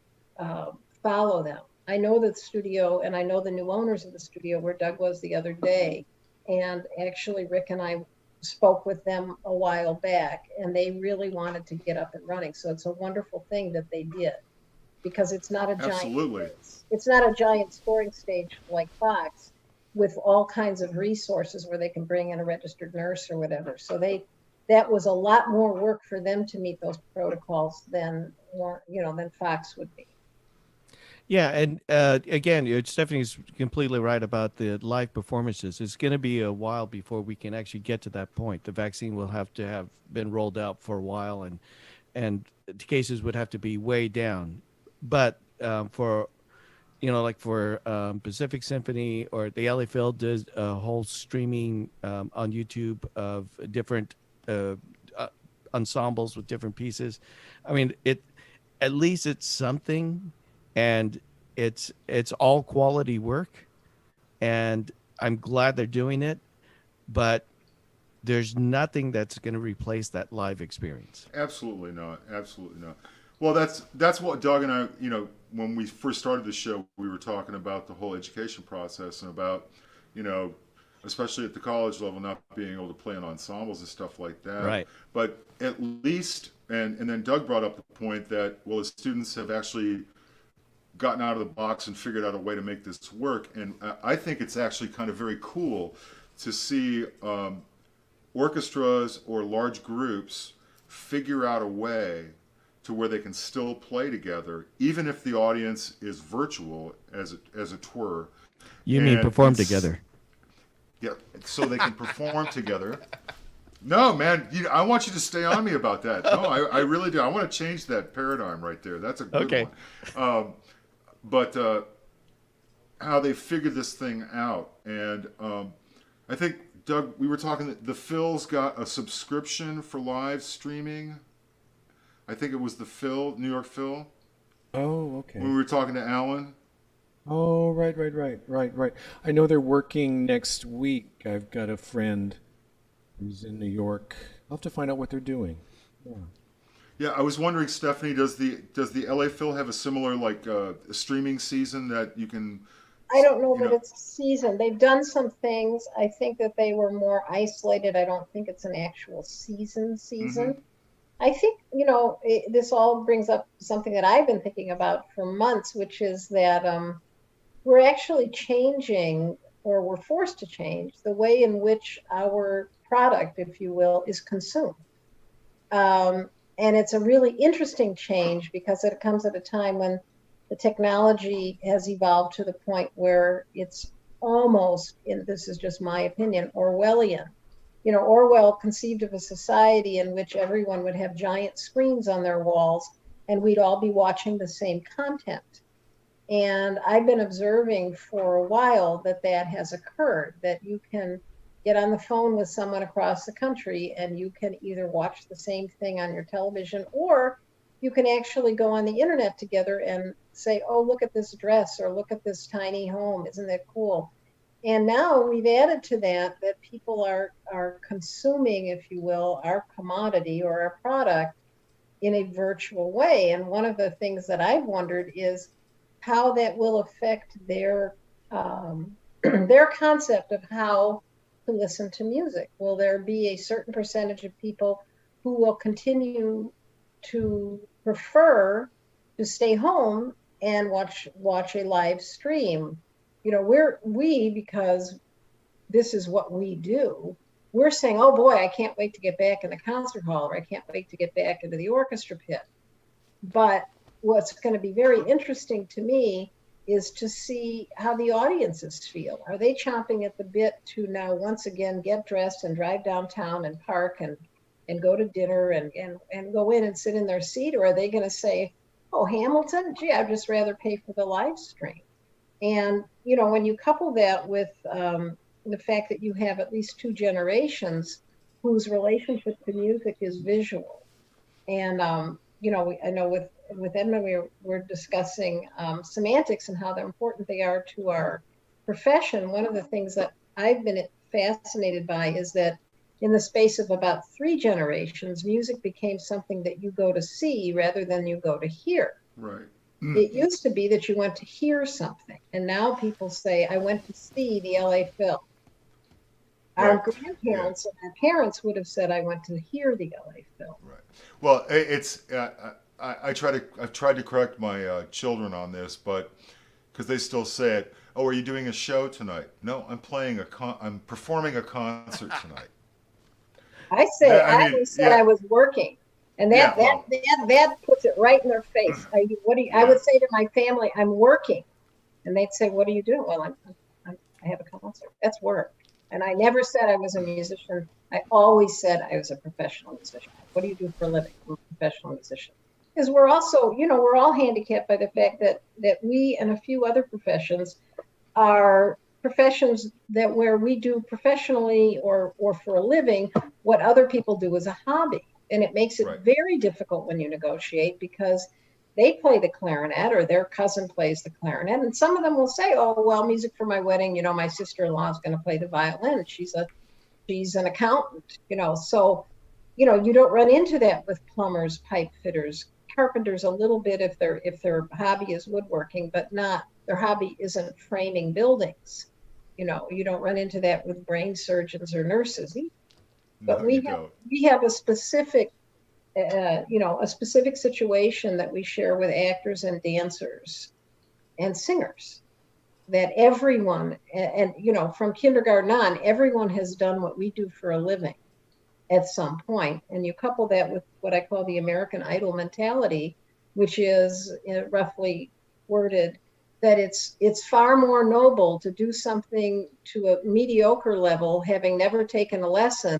follow them. I know the studio, and I know the new owners of the studio where Doug was the other day. And actually, Rick and I spoke with them a while back, and they really wanted to get up and running. So it's a wonderful thing that they did, because it's not a it's not a giant scoring stage like Fox with all kinds of resources where they can bring in a registered nurse or whatever. So that was a lot more work for them to meet those protocols than Fox would be. Yeah, and again, Stephanie's completely right about the live performances. It's going to be a while before we can actually get to that point. The vaccine will have to have been rolled out for a while, and the cases would have to be way down. But for Pacific Symphony or the LA Phil does a whole streaming on YouTube of different ensembles with different pieces. I mean, at least it's something. And it's all quality work, and I'm glad they're doing it, but there's nothing that's going to replace that live experience. Absolutely not. Absolutely not. Well, that's what Doug and I, when we first started the show, we were talking about the whole education process and about, especially at the college level, not being able to play in ensembles and stuff like that. Right. But at least, and then Doug brought up the point that, well, the students have actually gotten out of the box and figured out a way to make this work. And I think it's actually kind of very cool to see orchestras or large groups figure out a way to where they can still play together, even if the audience is virtual, as it were. You mean perform together? Yeah, so they can perform together. No, man, I want you to stay on me about that. No, I really do. I want to change that paradigm right there. That's a good one. But how they figured this thing out. And I think, Doug, we were talking that the Phil's got a subscription for live streaming. I think it was the Phil, New York Phil. Oh, okay. When we were talking to Alan. Oh, right. I know they're working next week. I've got a friend who's in New York. I'll have to find out what they're doing. Yeah. Yeah, I was wondering, Stephanie, does the LA Phil have a similar streaming season that you can? I don't know that it's a season. They've done some things. I think that they were more isolated. I don't think it's an actual season. Mm-hmm. I think this all brings up something that I've been thinking about for months, which is that we're actually changing, or we're forced to change, the way in which our product, if you will, is consumed. And it's a really interesting change because it comes at a time when the technology has evolved to the point where it's almost, and this is just my opinion, Orwellian. Orwell conceived of a society in which everyone would have giant screens on their walls and we'd all be watching the same content. And I've been observing for a while that has occurred, that you can get on the phone with someone across the country and you can either watch the same thing on your television, or you can actually go on the internet together and say, oh, look at this dress, or look at this tiny home. Isn't that cool? And now we've added to that people are consuming, if you will, our commodity or our product in a virtual way. And one of the things that I've wondered is how that will affect their their concept of how to listen to music. Will there be a certain percentage of people who will continue to prefer to stay home and watch a live stream? You know, because this is what we do, we're saying, oh boy, I can't wait to get back in the concert hall, or I can't wait to get back into the orchestra pit. But what's going to be very interesting to me is to see how the audiences feel. Are they chomping at the bit to now once again get dressed and drive downtown and park and go to dinner and go in and sit in their seat? Or are they going to say, oh, Hamilton, gee, I'd just rather pay for the live stream? And, you know, when you couple that with the fact that you have at least two generations whose relationship to music is visual. And, you know, I know with Edmund, we're discussing semantics and how important they are to our profession. One of the things that I've been fascinated by is that in the space of about 3 generations, music became something that you go to see rather than you go to hear. Right. It used to be that you went to hear something, and now people say, I went to see the LA Phil. Our grandparents and our parents would have said, I went to hear the LA Phil. Right. Well, it's I've tried to correct my children on this, but because they still say it. Oh, are you doing a show tonight? No, I'm performing a concert tonight. I always said I was working, and that puts it right in their face. I would say to my family, I'm working, and they'd say, what are you doing? Well, I have a concert. That's work. And I never said I was a musician. I always said I was a professional musician. What do you do for a living? I'm a professional musician. Because we're also, you know, we're all handicapped by the fact that we and a few other professions are professions that where we do professionally or for a living what other people do as a hobby. And it makes it very difficult when you negotiate, because they play the clarinet or their cousin plays the clarinet. And some of them will say, oh, well, music for my wedding, you know, my sister-in-law is going to play the violin. She's an accountant, you know. So, you know, you don't run into that with plumbers, pipe fitters, carpenters a little bit if their hobby is woodworking, but not, their hobby isn't framing buildings. You know, you don't run into that with brain surgeons or nurses either. But we have a specific a specific situation that we share with actors and dancers and singers, that everyone, and you know, from kindergarten on, everyone has done what we do for a living at some point. And you couple that with what I call the American Idol mentality, which is roughly worded that it's far more noble to do something to a mediocre level, having never taken a lesson,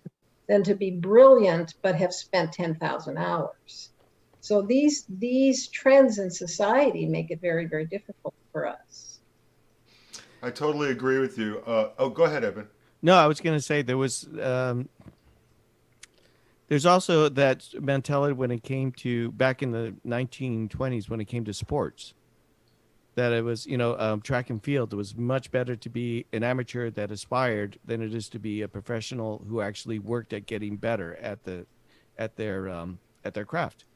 than to be brilliant but have spent 10,000 hours. So these trends in society make it very, very difficult for us. I totally agree with you. Go ahead, Evan. No, I was going to say there's also that mentality when it came to back in the 1920s when it came to sports, that it was, you know, track and field. It was much better to be an amateur that aspired than it is to be a professional who actually worked at getting better at their craft.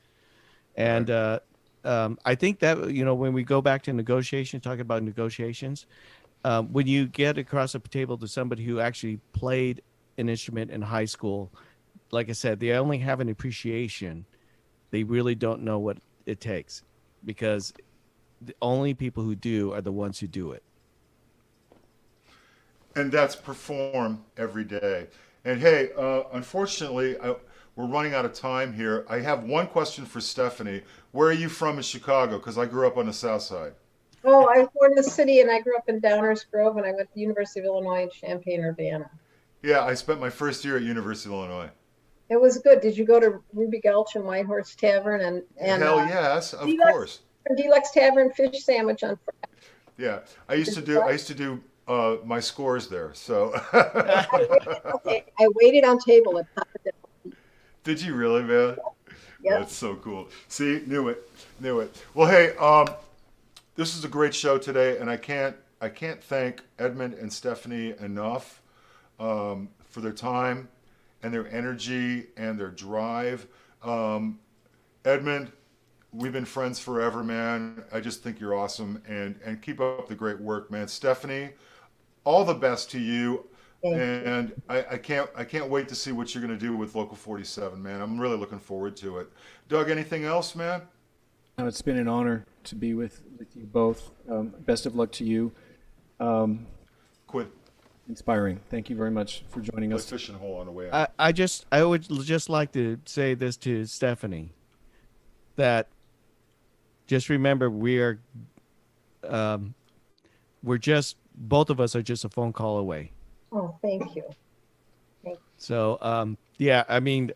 And I think that, you know, when we go back to negotiations, talking about negotiations, when you get across a table to somebody who actually played an instrument in high school, like I said, they only have an appreciation. They really don't know what it takes, because the only people who do are the ones who do it. And that's perform every day. And hey, unfortunately, we're running out of time here. I have one question for Stephanie. Where are you from in Chicago? Because I grew up on the South Side. Oh, I was born in the city, and I grew up in Downers Grove, and I went to the University of Illinois in Champaign-Urbana. Yeah, I spent my first year at University of Illinois. It was good. Did you go to Ruby Gulch and White Horse Tavern? And Hell yes, of course. Deluxe Tavern fish sandwich on Friday. Yeah, I used to do my scores there. So I waited on table at Papa Del. Did you really, man? Yeah. That's so cool. See, knew it. Well, hey, this is a great show today, and I can't thank Edmund and Stephanie enough for their time and their energy and their drive. Edmund, we've been friends forever, man. I just think you're awesome, and keep up the great work, man. Stephanie, all the best to you. And I can't wait to see what you're going to do with Local 47, man. I'm really looking forward to it. Doug, anything else, man? No, it's been an honor to be with you both. Best of luck to you. Quit. Inspiring. Thank you very much for joining us. Fishing hole on the way out. I would just like to say this to Stephanie, that just remember we're just, both of us are just a phone call away. Oh, thank you. So yeah, I mean,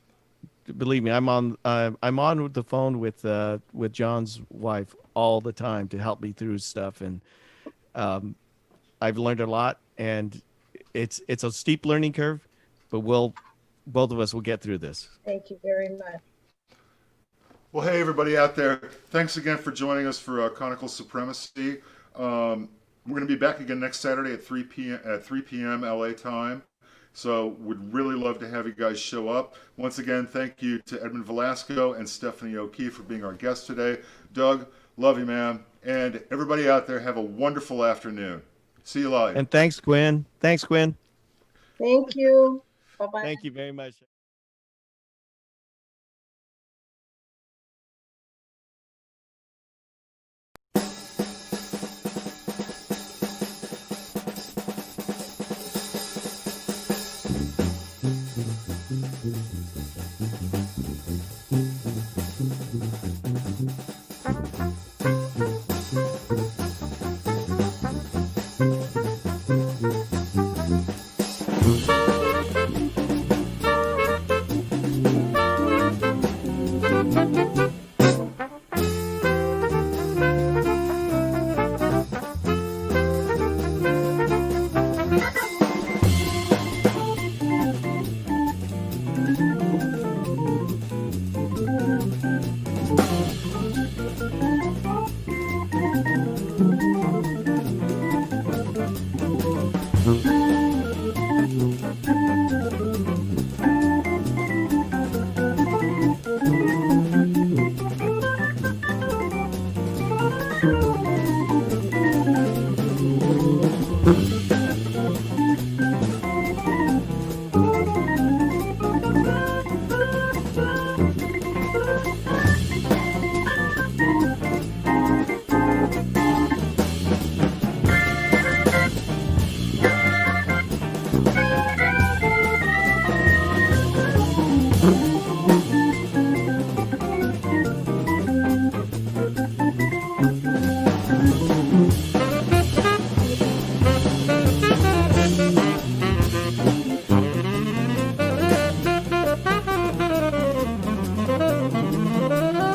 believe me, I'm on the phone with John's wife all the time to help me through stuff, and I've learned a lot, and it's a steep learning curve, but both of us will get through this. Thank you very much. Well, hey, everybody out there. Thanks again for joining us for Conical Supremacy. We're going to be back again next Saturday at 3 p.m. LA time. So would really love to have you guys show up. Once again, thank you to Edmund Velasco and Stephanie O'Keefe for being our guests today. Doug, love you, man. And everybody out there, have a wonderful afternoon. See you live. And thanks, Gwen. Thank you. Bye-bye. Thank you very much.